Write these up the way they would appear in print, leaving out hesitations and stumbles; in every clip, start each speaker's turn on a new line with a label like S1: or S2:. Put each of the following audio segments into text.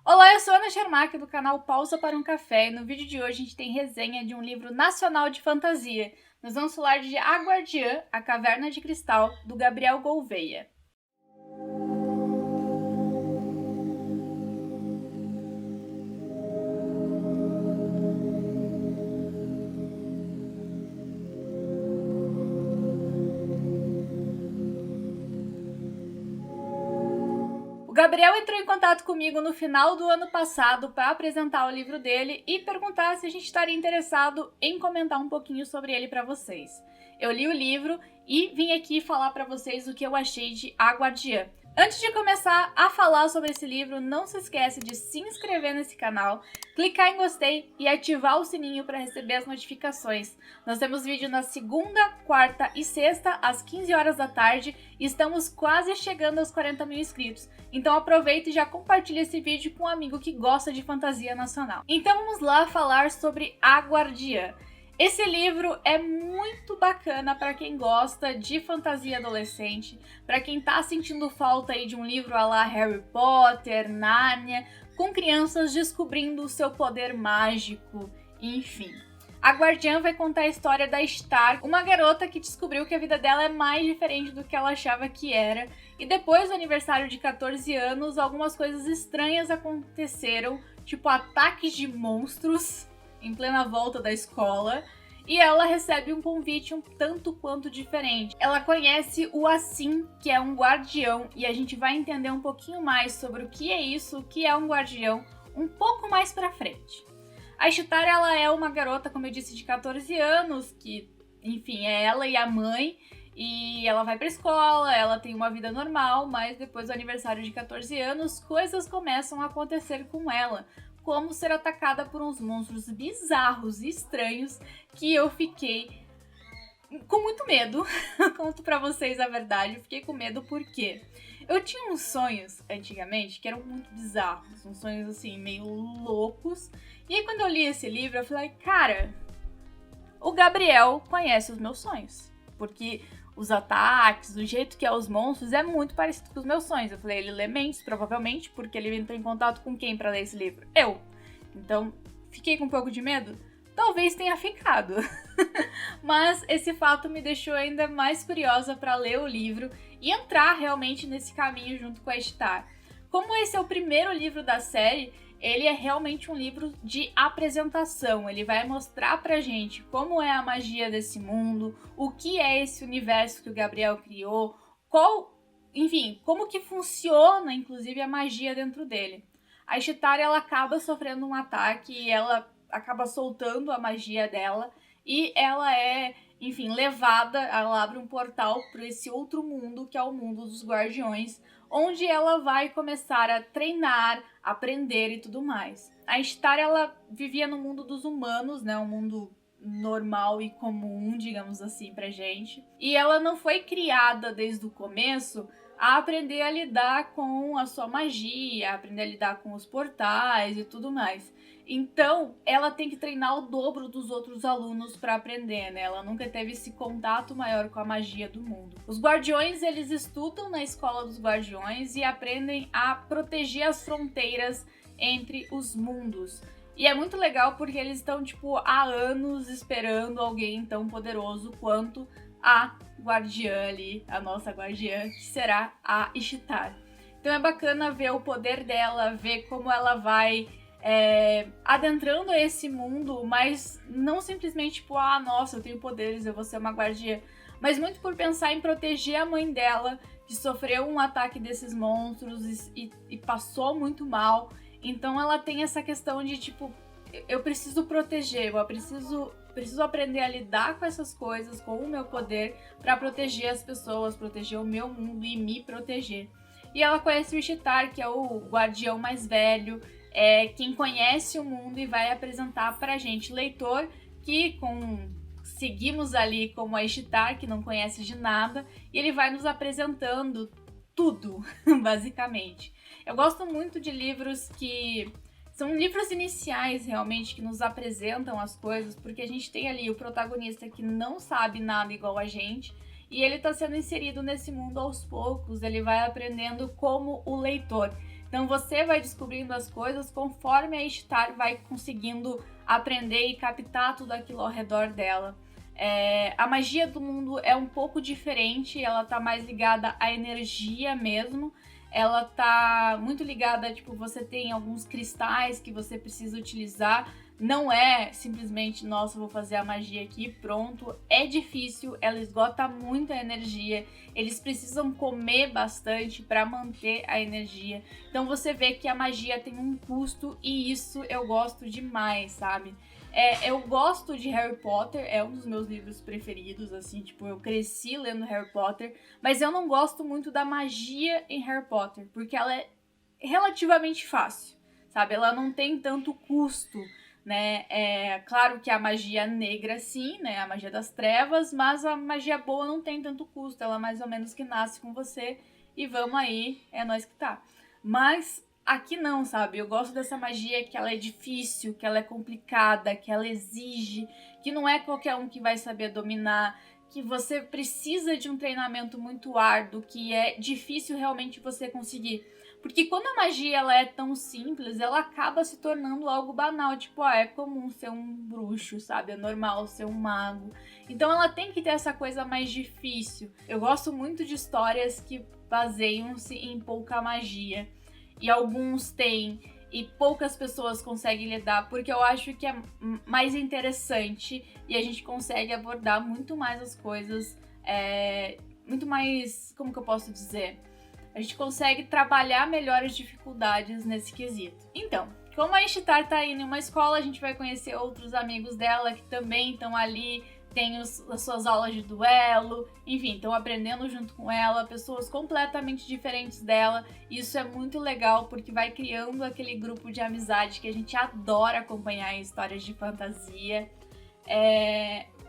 S1: Olá, eu sou Ana Schermack do canal Pausa para um Café e no vídeo de hoje a gente tem resenha de um livro nacional de fantasia. Nós vamos falar de A Guardiã, A Caverna de Cristal, do Gabriel Gouvêa. O Gabriel entrou em contato comigo no final do ano passado para apresentar o livro dele e perguntar se a gente estaria interessado em comentar um pouquinho sobre ele para vocês. Eu li o livro e vim aqui falar para vocês o que eu achei de A Guardiã. Antes de começar a falar sobre esse livro, não se esquece de se inscrever nesse canal, clicar em gostei e ativar o sininho para receber as notificações. Nós temos vídeo na segunda, quarta e sexta, às 15 horas da tarde, e estamos quase chegando aos 40 mil inscritos. Então aproveita e já compartilha esse vídeo com um amigo que gosta de fantasia nacional. Então vamos lá falar sobre A Guardiã. Esse livro é muito bacana para quem gosta de fantasia adolescente, para quem tá sentindo falta aí de um livro à la Harry Potter, Nárnia, com crianças descobrindo o seu poder mágico, enfim. A Guardiã vai contar a história da Star, uma garota que descobriu que a vida dela é mais diferente do que ela achava que era, e depois do aniversário de 14 anos, algumas coisas estranhas aconteceram, tipo ataques de monstros em plena volta da escola, e ela recebe um convite um tanto quanto diferente. Ela conhece o Assim, que é um guardião, e a gente vai entender um pouquinho mais sobre o que é isso, o que é um guardião, um pouco mais pra frente. A Chitara, ela é uma garota, como eu disse, de 14 anos, que, enfim, é ela e a mãe, e ela vai pra escola, ela tem uma vida normal, mas depois do aniversário de 14 anos, coisas começam a acontecer com ela, como ser atacada por uns monstros bizarros e estranhos que eu fiquei com muito medo. Conto pra vocês a verdade, eu fiquei com medo porque eu tinha uns sonhos antigamente que eram muito bizarros, uns sonhos assim meio loucos. E aí quando eu li esse livro eu falei, cara, o Gabriel conhece os meus sonhos, porque os ataques, o jeito que é os monstros é muito parecido com os meus sonhos. Eu falei, ele lê mentes, provavelmente, porque ele entrou em contato com quem pra ler esse livro? Eu. Então, fiquei com um pouco de medo? Talvez tenha ficado. Mas esse fato me deixou ainda mais curiosa pra ler o livro e entrar realmente nesse caminho junto com a Star. Como esse é o primeiro livro da série, ele é realmente um livro de apresentação. Ele vai mostrar pra gente como é a magia desse mundo, o que é esse universo que o Gabriel criou, enfim, como que funciona, inclusive, a magia dentro dele. A Chitara, ela acaba sofrendo um ataque e ela acaba soltando a magia dela e ela é, enfim, levada, ela abre um portal para esse outro mundo, que é o mundo dos guardiões, onde ela vai começar a treinar, aprender e tudo mais. A Star, ela vivia no mundo dos humanos, né, um mundo normal e comum, digamos assim, pra gente. E ela não foi criada desde o começo a aprender a lidar com a sua magia, a aprender a lidar com os portais e tudo mais. Então, ela tem que treinar o dobro dos outros alunos para aprender, né? Ela nunca teve esse contato maior com a magia do mundo. Os guardiões, eles estudam na escola dos guardiões e aprendem a proteger as fronteiras entre os mundos. E é muito legal porque eles estão, tipo, há anos esperando alguém tão poderoso quanto a guardiã ali, a nossa guardiã, que será a Ishtar. Então é bacana ver o poder dela, ver como ela vai adentrando esse mundo, mas não simplesmente tipo, ah, nossa, eu tenho poderes, eu vou ser uma guardiã, mas muito por pensar em proteger a mãe dela, que sofreu um ataque desses monstros e passou muito mal. Então ela tem essa questão de tipo, eu preciso proteger, eu preciso aprender a lidar com essas coisas, com o meu poder, para proteger as pessoas, proteger o meu mundo e me proteger. E ela conhece o Ishtar, que é o guardião mais velho, quem conhece o mundo e vai apresentar pra gente, leitor, que seguimos ali como a Ishtar, que não conhece de nada, e ele vai nos apresentando tudo, basicamente. Eu gosto muito de livros que são livros iniciais, realmente, que nos apresentam as coisas, porque a gente tem ali o protagonista que não sabe nada igual a gente, e ele tá sendo inserido nesse mundo aos poucos, ele vai aprendendo como o leitor. Então você vai descobrindo as coisas conforme a Ishtar vai conseguindo aprender e captar tudo aquilo ao redor dela. A magia do mundo é um pouco diferente, ela tá mais ligada à energia mesmo. Ela tá muito ligada, tipo, você tem alguns cristais que você precisa utilizar. Não é simplesmente, nossa, vou fazer a magia aqui e pronto. É difícil, ela esgota muita energia. Eles precisam comer bastante para manter a energia. Então você vê que a magia tem um custo e isso eu gosto demais, sabe? Eu gosto de Harry Potter, é um dos meus livros preferidos, assim, tipo, eu cresci lendo Harry Potter, mas eu não gosto muito da magia em Harry Potter, porque ela é relativamente fácil, sabe? Ela não tem tanto custo, né? É claro que a magia negra, sim, né? A magia das trevas, mas a magia boa não tem tanto custo, ela mais ou menos que nasce com você e vamos aí, é nós que tá. Mas aqui não, sabe? Eu gosto dessa magia que ela é difícil, que ela é complicada, que ela exige, que não é qualquer um que vai saber dominar, que você precisa de um treinamento muito árduo, que é difícil realmente você conseguir. Porque quando a magia ela é tão simples, ela acaba se tornando algo banal, tipo, é comum ser um bruxo, sabe? É normal ser um mago. Então ela tem que ter essa coisa mais difícil. Eu gosto muito de histórias que baseiam-se em pouca magia. E alguns têm e poucas pessoas conseguem lidar, porque eu acho que é mais interessante e a gente consegue abordar muito mais as coisas, muito mais, como que eu posso dizer? A gente consegue trabalhar melhor as dificuldades nesse quesito. Então, como a Ishtar tá indo em uma escola, a gente vai conhecer outros amigos dela que também estão ali, tem as suas aulas de duelo, enfim, estão aprendendo junto com ela, pessoas completamente diferentes dela. Isso é muito legal porque vai criando aquele grupo de amizade que a gente adora acompanhar em histórias de fantasia.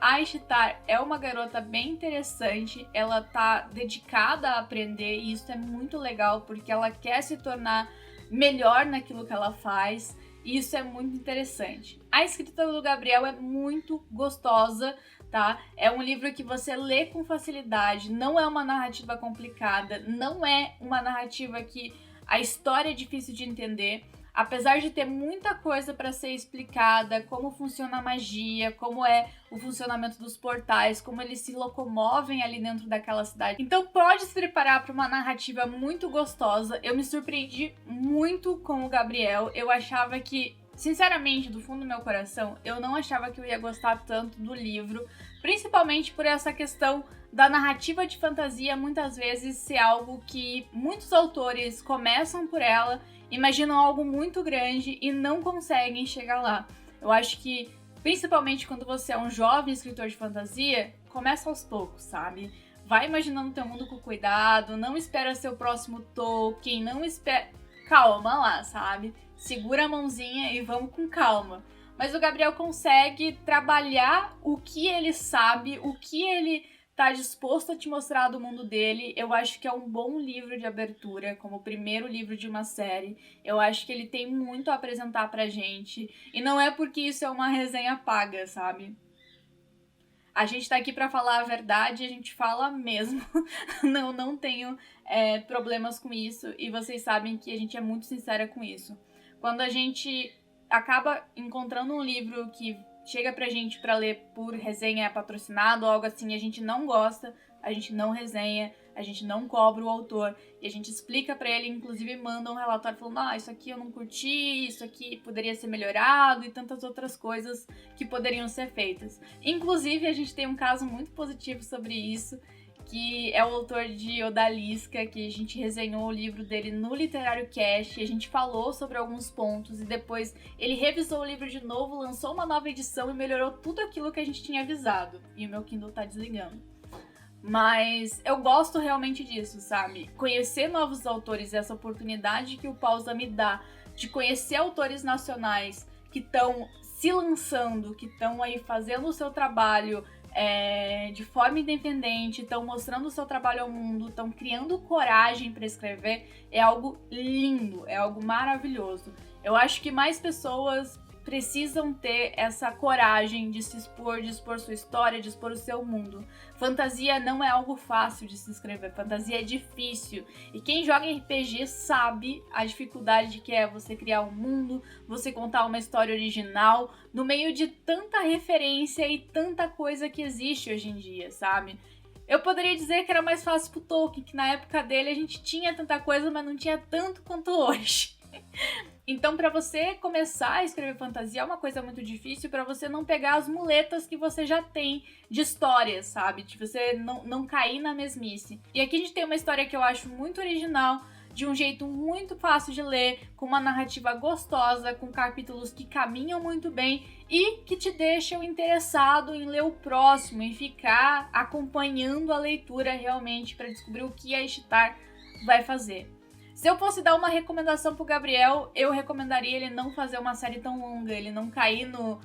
S1: A Ishtar é uma garota bem interessante, ela tá dedicada a aprender e isso é muito legal porque ela quer se tornar melhor naquilo que ela faz. E isso é muito interessante. A escrita do Gabriel é muito gostosa, tá? É um livro que você lê com facilidade, não é uma narrativa complicada, não é uma narrativa que a história é difícil de entender. Apesar de ter muita coisa para ser explicada, como funciona a magia, como é o funcionamento dos portais, como eles se locomovem ali dentro daquela cidade. Então pode se preparar para uma narrativa muito gostosa. Eu me surpreendi muito com o Gabriel. Eu achava que, sinceramente, do fundo do meu coração, eu não achava que eu ia gostar tanto do livro, principalmente por essa questão da narrativa de fantasia muitas vezes ser algo que muitos autores começam por ela, imaginam algo muito grande e não conseguem chegar lá. Eu acho que, principalmente quando você é um jovem escritor de fantasia, começa aos poucos, sabe? Vai imaginando teu mundo com cuidado, não espera ser o próximo Tolkien, não espera... Calma lá, sabe? Segura a mãozinha e vamos com calma. Mas o Gabriel consegue trabalhar o que ele sabe, o que ele tá disposto a te mostrar do mundo dele. Eu acho que é um bom livro de abertura, como o primeiro livro de uma série. Eu acho que ele tem muito a apresentar pra gente. E não é porque isso é uma resenha paga, sabe? A gente tá aqui pra falar a verdade, a gente fala mesmo. não tenho problemas com isso. E vocês sabem que a gente é muito sincera com isso. Quando a gente acaba encontrando um livro que chega pra gente pra ler por resenha patrocinado ou algo assim, a gente não gosta, a gente não resenha, a gente não cobra o autor e a gente explica pra ele, inclusive manda um relatório falando, isso aqui eu não curti, isso aqui poderia ser melhorado e tantas outras coisas que poderiam ser feitas. Inclusive, a gente tem um caso muito positivo sobre isso, que é o autor de Odalisca, que a gente resenhou o livro dele no Literário Cast, e a gente falou sobre alguns pontos, e depois ele revisou o livro de novo, lançou uma nova edição e melhorou tudo aquilo que a gente tinha avisado. E o meu Kindle tá desligando. Mas eu gosto realmente disso, sabe? Conhecer novos autores e essa oportunidade que o Pausa me dá de conhecer autores nacionais que estão se lançando, que estão aí fazendo o seu trabalho de forma independente, estão mostrando o seu trabalho ao mundo, estão criando coragem para escrever, é algo lindo, é algo maravilhoso. Eu acho que mais pessoas precisam ter essa coragem de se expor, de expor sua história, de expor o seu mundo. Fantasia não é algo fácil de se escrever, fantasia é difícil. E quem joga RPG sabe a dificuldade que é você criar um mundo, você contar uma história original, no meio de tanta referência e tanta coisa que existe hoje em dia, sabe? Eu poderia dizer que era mais fácil pro Tolkien, que na época dele a gente tinha tanta coisa, mas não tinha tanto quanto hoje. Então, para você começar a escrever fantasia é uma coisa muito difícil, para você não pegar as muletas que você já tem de histórias, sabe? De você não cair na mesmice. E aqui a gente tem uma história que eu acho muito original, de um jeito muito fácil de ler, com uma narrativa gostosa, com capítulos que caminham muito bem e que te deixam interessado em ler o próximo, em ficar acompanhando a leitura realmente para descobrir o que a Ishtar vai fazer. Se eu fosse dar uma recomendação pro Gabriel, eu recomendaria ele não fazer uma série tão longa, ele não cair no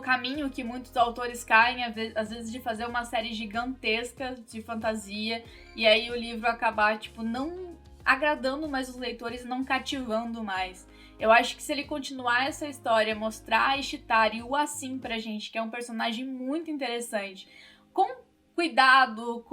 S1: caminho que muitos autores caem, às vezes de fazer uma série gigantesca de fantasia, e aí o livro acabar, tipo, não agradando mais os leitores, não cativando mais. Eu acho que se ele continuar essa história, mostrar a Ishtar e o Assim pra gente, que é um personagem muito interessante, com cuidado,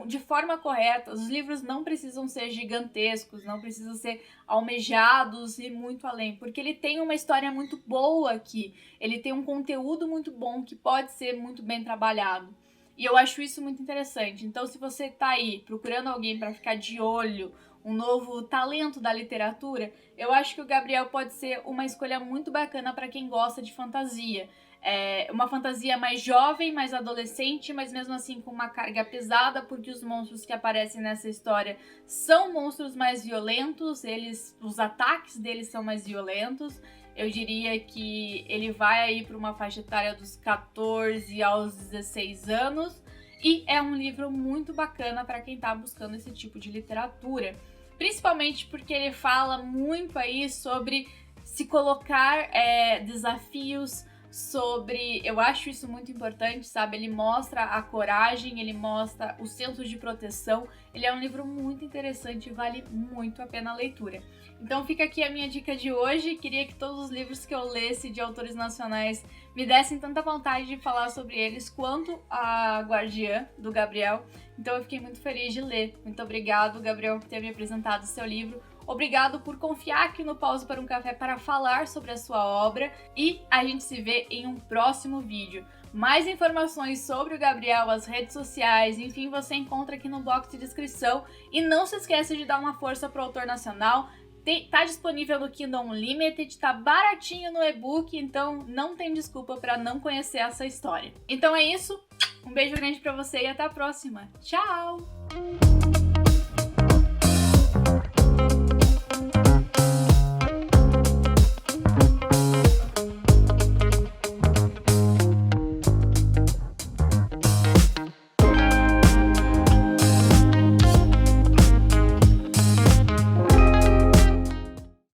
S1: de forma correta. Os livros não precisam ser gigantescos, não precisam ser almejados e muito além, porque ele tem uma história muito boa aqui, ele tem um conteúdo muito bom que pode ser muito bem trabalhado. E eu acho isso muito interessante. Então, se você tá aí procurando alguém para ficar de olho, um novo talento da literatura, eu acho que o Gabriel pode ser uma escolha muito bacana para quem gosta de fantasia. É uma fantasia mais jovem, mais adolescente, mas mesmo assim com uma carga pesada, porque os monstros que aparecem nessa história são monstros mais violentos, os ataques deles são mais violentos. Eu diria que ele vai aí para uma faixa etária dos 14 aos 16 anos, e é um livro muito bacana para quem está buscando esse tipo de literatura, principalmente porque ele fala muito aí sobre se colocar desafios, eu acho isso muito importante, sabe? Ele mostra a coragem, ele mostra o senso de proteção. Ele é um livro muito interessante e vale muito a pena a leitura. Então fica aqui a minha dica de hoje. Queria que todos os livros que eu lesse de autores nacionais me dessem tanta vontade de falar sobre eles quanto a Guardiã, do Gabriel. Então eu fiquei muito feliz de ler. Muito obrigado, Gabriel, por ter me apresentado o seu livro. Obrigado por confiar aqui no Pausa para um Café para falar sobre a sua obra, e a gente se vê em um próximo vídeo. Mais informações sobre o Gabriel, as redes sociais, enfim, você encontra aqui no box de descrição. E não se esqueça de dar uma força pro autor nacional. Tá disponível no Kindle Unlimited, tá baratinho no e-book, então não tem desculpa para não conhecer essa história. Então é isso, um beijo grande para você e até a próxima. Tchau!